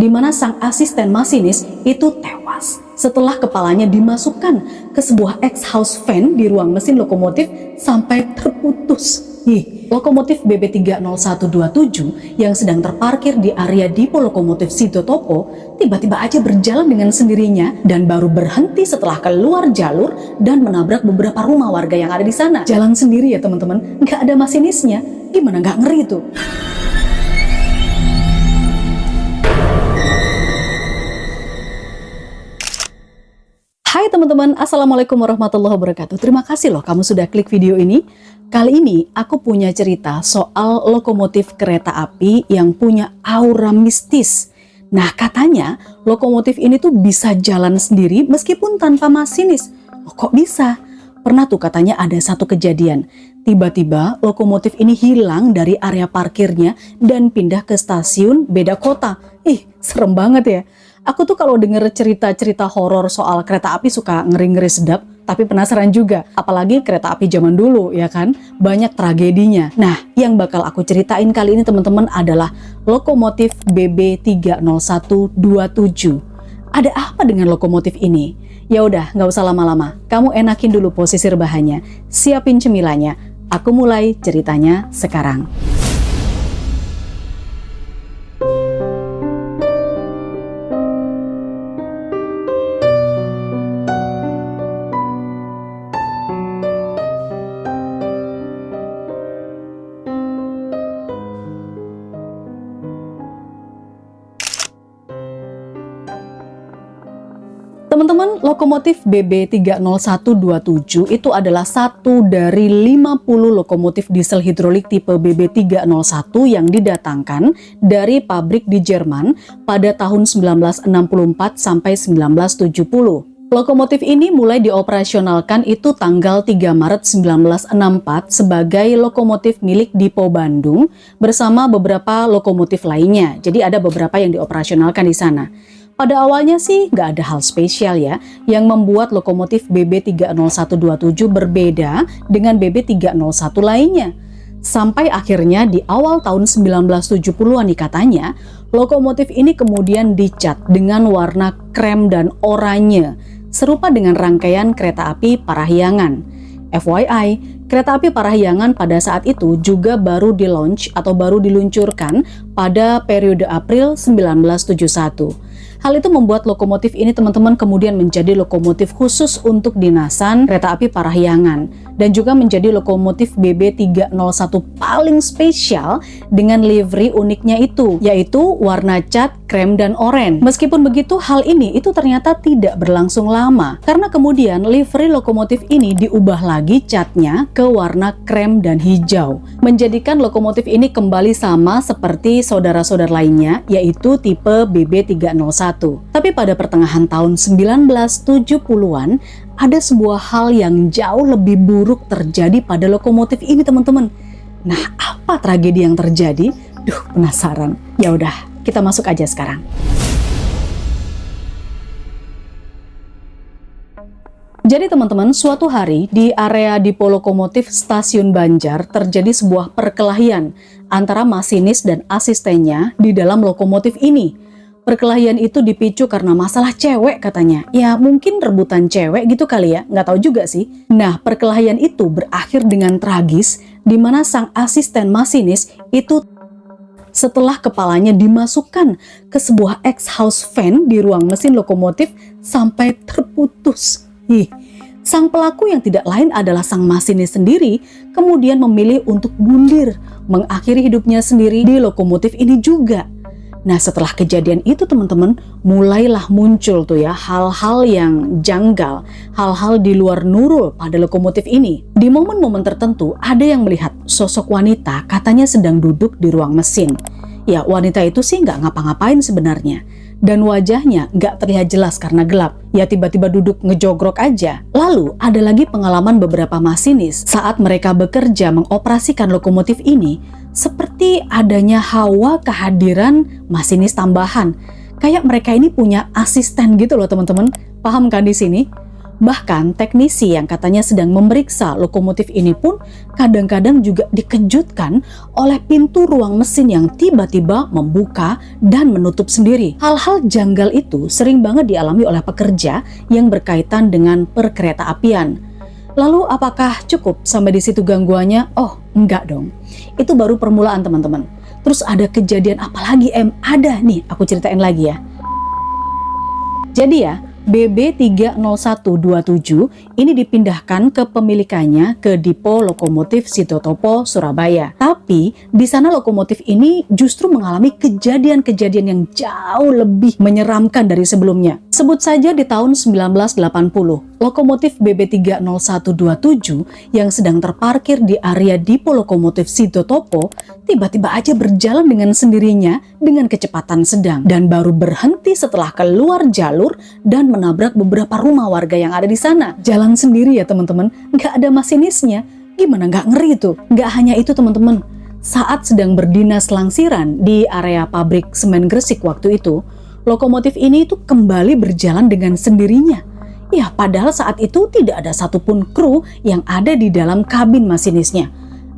di mana sang asisten masinis itu tewas setelah kepalanya dimasukkan ke sebuah exhaust fan di ruang mesin lokomotif sampai terputus. Lokomotif BB30127 yang sedang terparkir di area Dipo Lokomotif Sidotopo tiba-tiba aja berjalan dengan sendirinya dan baru berhenti setelah keluar jalur dan menabrak beberapa rumah warga yang ada di sana. Jalan sendiri ya teman-teman, nggak ada masinisnya. Gimana nggak ngeri tuh? Hai teman-teman, Assalamualaikum warahmatullahi wabarakatuh. Terima kasih loh kamu sudah klik video ini. Kali ini aku punya cerita soal lokomotif kereta api yang punya aura mistis. Nah katanya lokomotif ini tuh bisa jalan sendiri meskipun tanpa masinis. Oh, kok bisa? Pernah tuh katanya ada satu kejadian. Tiba-tiba lokomotif ini hilang dari area parkirnya dan pindah ke stasiun beda kota. Serem banget ya. Aku tuh kalau denger cerita-cerita horor soal kereta api suka ngeri-ngeri sedap, tapi penasaran juga. Apalagi kereta api zaman dulu, ya kan? Banyak tragedinya. Nah, yang bakal aku ceritain kali ini teman-teman adalah lokomotif BB30127. Ada apa dengan lokomotif ini? Ya udah, nggak usah lama-lama. Kamu enakin dulu posisi rebahannya, siapin cemilannya. Aku mulai ceritanya sekarang. Teman-teman, lokomotif BB30127 itu adalah satu dari 50 lokomotif diesel hidrolik tipe BB301 yang didatangkan dari pabrik di Jerman pada tahun 1964 sampai 1970. Lokomotif ini mulai dioperasionalkan itu tanggal 3 Maret 1964 sebagai lokomotif milik Dipo Bandung bersama beberapa lokomotif lainnya. Jadi ada beberapa yang dioperasionalkan di sana. Pada awalnya sih nggak ada hal spesial ya, yang membuat lokomotif BB30127 berbeda dengan BB301 lainnya. Sampai akhirnya di awal tahun 1970-an nih katanya, lokomotif ini kemudian dicat dengan warna krem dan oranye, serupa dengan rangkaian kereta api Parahyangan. FYI, kereta api Parahyangan pada saat itu juga baru di-launch atau baru diluncurkan pada periode April 1971. Hal itu membuat lokomotif ini teman-teman kemudian menjadi lokomotif khusus untuk dinasan kereta api Parahyangan dan juga menjadi lokomotif BB301 paling spesial dengan livery uniknya itu, yaitu warna cat krem dan oranye. Meskipun begitu, hal ini itu ternyata tidak berlangsung lama karena kemudian livery lokomotif ini diubah lagi catnya ke warna krem dan hijau, menjadikan lokomotif ini kembali sama seperti saudara-saudara lainnya, yaitu tipe BB301. Tapi pada pertengahan tahun 1970-an ada sebuah hal yang jauh lebih buruk terjadi pada lokomotif ini teman-teman. Nah, apa tragedi yang terjadi? Penasaran. Ya udah, kita masuk aja sekarang. Jadi teman-teman, suatu hari di area Dipo Lokomotif Stasiun Banjar terjadi sebuah perkelahian antara masinis dan asistennya di dalam lokomotif ini. Perkelahian itu dipicu karena masalah cewek katanya. Ya mungkin rebutan cewek gitu kali ya, nggak tahu juga sih. Nah, perkelahian itu berakhir dengan tragis di mana sang asisten masinis itu setelah kepalanya dimasukkan ke sebuah exhaust fan di ruang mesin lokomotif sampai terputus. Sang pelaku yang tidak lain adalah sang masinis sendiri kemudian memilih untuk bundir, mengakhiri hidupnya sendiri di lokomotif ini juga. Nah, setelah kejadian itu teman-teman, mulailah muncul tuh ya hal-hal yang janggal, hal-hal di luar nurul pada lokomotif ini. Di momen-momen tertentu ada yang melihat sosok wanita katanya sedang duduk di ruang mesin. Ya, wanita itu sih nggak ngapa-ngapain sebenarnya. Dan wajahnya nggak terlihat jelas karena gelap. Ya tiba-tiba duduk ngejogrok aja. Lalu ada lagi pengalaman beberapa masinis saat mereka bekerja mengoperasikan lokomotif ini, seperti adanya hawa kehadiran masinis tambahan. Kayak mereka ini punya asisten gitu loh teman-teman. Paham kan di sini? Bahkan teknisi yang katanya sedang memeriksa lokomotif ini pun kadang-kadang juga dikejutkan oleh pintu ruang mesin yang tiba-tiba membuka dan menutup sendiri. Hal-hal janggal itu sering banget dialami oleh pekerja yang berkaitan dengan perkeretaapian. Lalu apakah cukup sampai di situ gangguannya? Oh, enggak dong. Itu baru permulaan teman-teman. Terus ada kejadian apa lagi Ada nih, aku ceritain lagi ya. Jadi ya, BB30127 ini dipindahkan kepemilikannya ke Dipo Lokomotif Sidotopo, Surabaya. Tapi di sana lokomotif ini justru mengalami kejadian-kejadian yang jauh lebih menyeramkan dari sebelumnya. Sebut saja di tahun 1980, lokomotif BB30127 yang sedang terparkir di area Dipo Lokomotif Sidotopo tiba-tiba aja berjalan dengan sendirinya dengan kecepatan sedang dan baru berhenti setelah keluar jalur dan menabrak beberapa rumah warga yang ada di sana. Jalan sendiri ya teman-teman, nggak ada masinisnya. Gimana nggak ngeri itu? Nggak hanya itu teman-teman, saat sedang berdinas langsiran di area pabrik semen Gresik waktu itu, lokomotif ini itu kembali berjalan dengan sendirinya. Ya, padahal saat itu tidak ada satupun kru yang ada di dalam kabin masinisnya.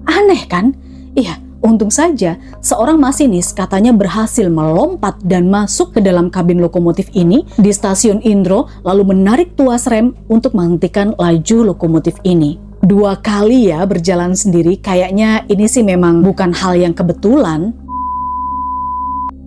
Aneh kan? Iya, untung saja seorang masinis katanya berhasil melompat dan masuk ke dalam kabin lokomotif ini di stasiun Indro, lalu menarik tuas rem untuk menghentikan laju lokomotif ini. 2 kali ya berjalan sendiri, kayaknya ini sih memang bukan hal yang kebetulan.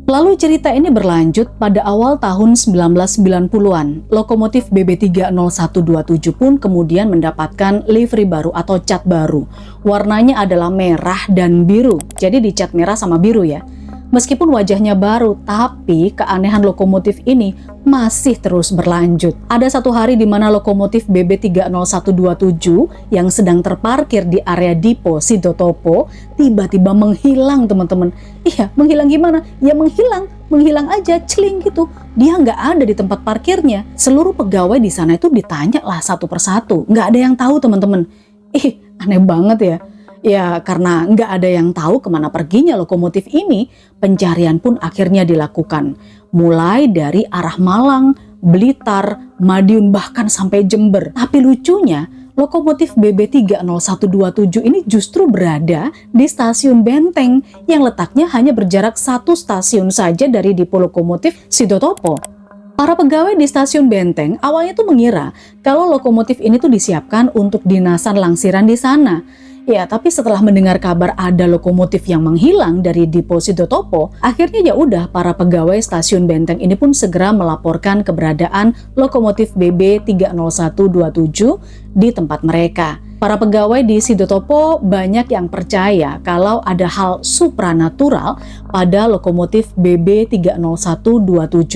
Lalu cerita ini berlanjut pada awal tahun 1990-an. Lokomotif BB30127 pun kemudian mendapatkan livery baru atau cat baru. Warnanya adalah merah dan biru. Jadi dicat merah sama biru ya. Meskipun wajahnya baru, tapi keanehan lokomotif ini masih terus berlanjut. Ada satu hari di mana lokomotif BB30127 yang sedang terparkir di area Dipo Sidotopo tiba-tiba menghilang teman-teman. Iya, menghilang gimana? Ya menghilang aja, celing gitu. Dia nggak ada di tempat parkirnya. Seluruh pegawai di sana itu ditanya lah satu persatu. Nggak ada yang tahu teman-teman. Aneh banget ya. Ya, karena nggak ada yang tahu kemana perginya lokomotif ini, pencarian pun akhirnya dilakukan. Mulai dari arah Malang, Blitar, Madiun, bahkan sampai Jember. Tapi lucunya, lokomotif BB30127 ini justru berada di stasiun Benteng yang letaknya hanya berjarak 1 stasiun saja dari Dipo Lokomotif Sidotopo. Para pegawai di stasiun Benteng awalnya tuh mengira kalau lokomotif ini tuh disiapkan untuk dinasan langsiran di sana. Ya, tapi setelah mendengar kabar ada lokomotif yang menghilang dari Dipo Sidotopo, akhirnya ya udah para pegawai stasiun Benteng ini pun segera melaporkan keberadaan lokomotif BB30127 di tempat mereka. Para pegawai di Sidotopo banyak yang percaya kalau ada hal supranatural pada lokomotif BB30127.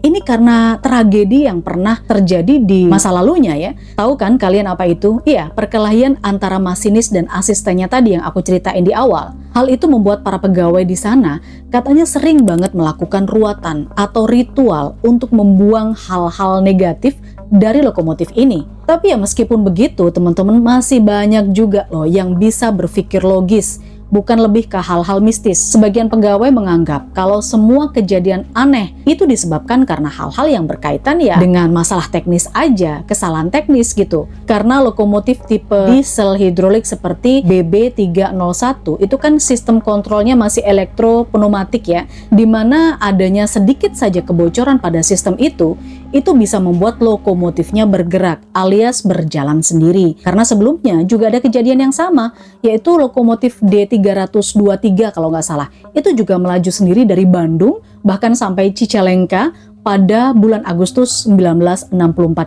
Ini karena tragedi yang pernah terjadi di masa lalunya ya. Tahu kan kalian apa itu? Iya, perkelahian antara masinis dan asistennya tadi yang aku ceritain di awal. Hal itu membuat para pegawai di sana katanya sering banget melakukan ruatan atau ritual untuk membuang hal-hal negatif dari lokomotif ini. Tapi ya meskipun begitu teman-teman, masih banyak juga loh yang bisa berpikir logis, bukan lebih ke hal-hal mistis. Sebagian pegawai menganggap kalau semua kejadian aneh itu disebabkan karena hal-hal yang berkaitan ya dengan masalah teknis aja, kesalahan teknis gitu. Karena lokomotif tipe diesel hidrolik seperti BB301 itu kan sistem kontrolnya masih elektropneumatik ya, dimana adanya sedikit saja kebocoran pada sistem itu bisa membuat lokomotifnya bergerak alias berjalan sendiri. Karena sebelumnya juga ada kejadian yang sama, yaitu lokomotif D323 kalau nggak salah. Itu juga melaju sendiri dari Bandung bahkan sampai Cicalengka pada bulan Agustus 1964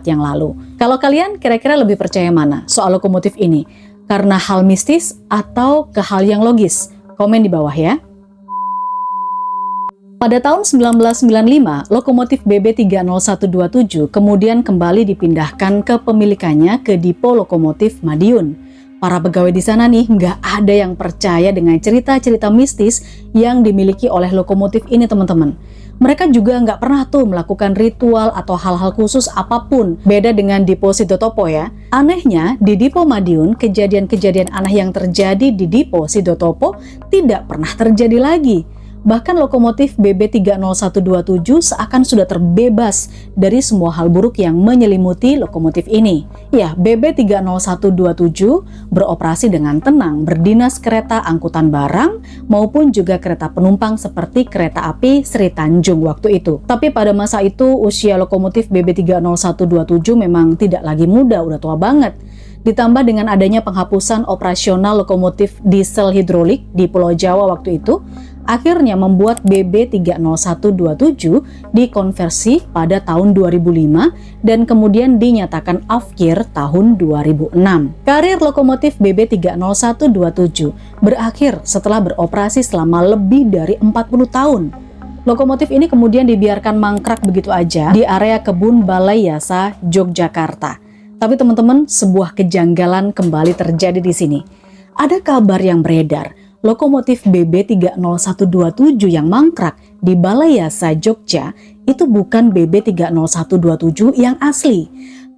yang lalu. Kalau kalian kira-kira lebih percaya mana soal lokomotif ini? Karena hal mistis atau ke hal yang logis? Komen di bawah ya. Pada tahun 1995, lokomotif BB30127 kemudian kembali dipindahkan ke pemilikannya ke Dipo Lokomotif Madiun. Para pegawai di sana nih nggak ada yang percaya dengan cerita-cerita mistis yang dimiliki oleh lokomotif ini teman-teman. Mereka juga nggak pernah tuh melakukan ritual atau hal-hal khusus apapun. Beda dengan Dipo Sidotopo ya. Anehnya di Dipo Madiun, kejadian-kejadian aneh yang terjadi di Dipo Sidotopo tidak pernah terjadi lagi. Bahkan lokomotif BB30127 seakan sudah terbebas dari semua hal buruk yang menyelimuti lokomotif ini. Ya, BB30127 beroperasi dengan tenang, berdinas kereta angkutan barang maupun juga kereta penumpang seperti kereta api Sri Tanjung waktu itu. Tapi pada masa itu usia lokomotif BB30127 memang tidak lagi muda, udah tua banget. Ditambah dengan adanya penghapusan operasional lokomotif diesel hidrolik di Pulau Jawa waktu itu, akhirnya membuat BB30127 dikonversi pada tahun 2005 dan kemudian dinyatakan afkir tahun 2006. Karir lokomotif BB30127 berakhir setelah beroperasi selama lebih dari 40 tahun. Lokomotif ini kemudian dibiarkan mangkrak begitu aja di area kebun Balai Yasa, Yogyakarta. Tapi teman-teman, sebuah kejanggalan kembali terjadi di sini. Ada kabar yang beredar, lokomotif BB30127 yang mangkrak di Balai Yasa, Jogja itu bukan BB30127 yang asli.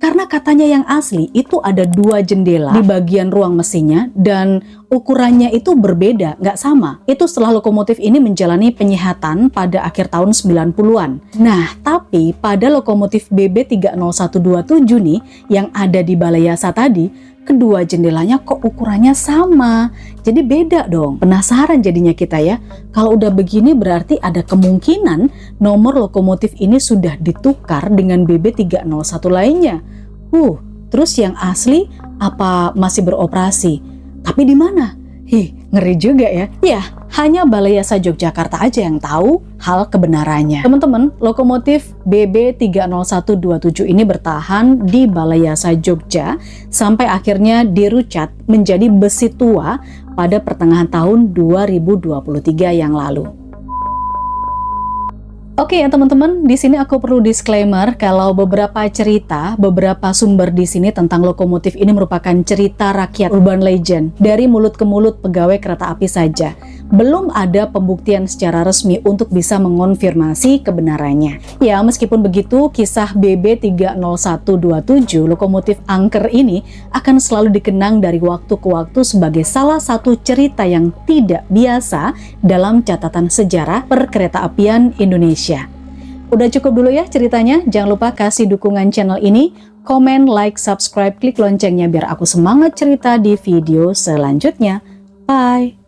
Karena katanya yang asli itu ada 2 jendela di bagian ruang mesinnya dan ukurannya itu berbeda, nggak sama. Itu setelah lokomotif ini menjalani penyihatan pada akhir tahun 90-an. Nah, tapi pada lokomotif BB30127 nih yang ada di Balai Yasa tadi, kedua jendelanya kok ukurannya sama. Jadi beda dong. Penasaran jadinya kita ya. Kalau udah begini berarti ada kemungkinan nomor lokomotif ini sudah ditukar dengan BB301 lainnya. Terus yang asli apa masih beroperasi? Tapi di mana? Ngeri juga ya. Ya, hanya Balai Yasa Yogyakarta aja yang tahu hal kebenarannya. Teman-teman, lokomotif BB30127 ini bertahan di Balai Yasa Jogja sampai akhirnya dirucat menjadi besi tua pada pertengahan tahun 2023 yang lalu. Oke ya teman-teman, di sini aku perlu disclaimer kalau beberapa cerita, beberapa sumber di sini tentang lokomotif ini merupakan cerita rakyat urban legend dari mulut ke mulut pegawai kereta api saja. Belum ada pembuktian secara resmi untuk bisa mengonfirmasi kebenarannya. Ya, meskipun begitu, kisah BB30127 lokomotif angker ini akan selalu dikenang dari waktu ke waktu sebagai salah satu cerita yang tidak biasa dalam catatan sejarah perkeretaapian Indonesia. Udah cukup dulu ya ceritanya, jangan lupa kasih dukungan channel ini, komen, like, subscribe, klik loncengnya biar aku semangat cerita di video selanjutnya. Bye!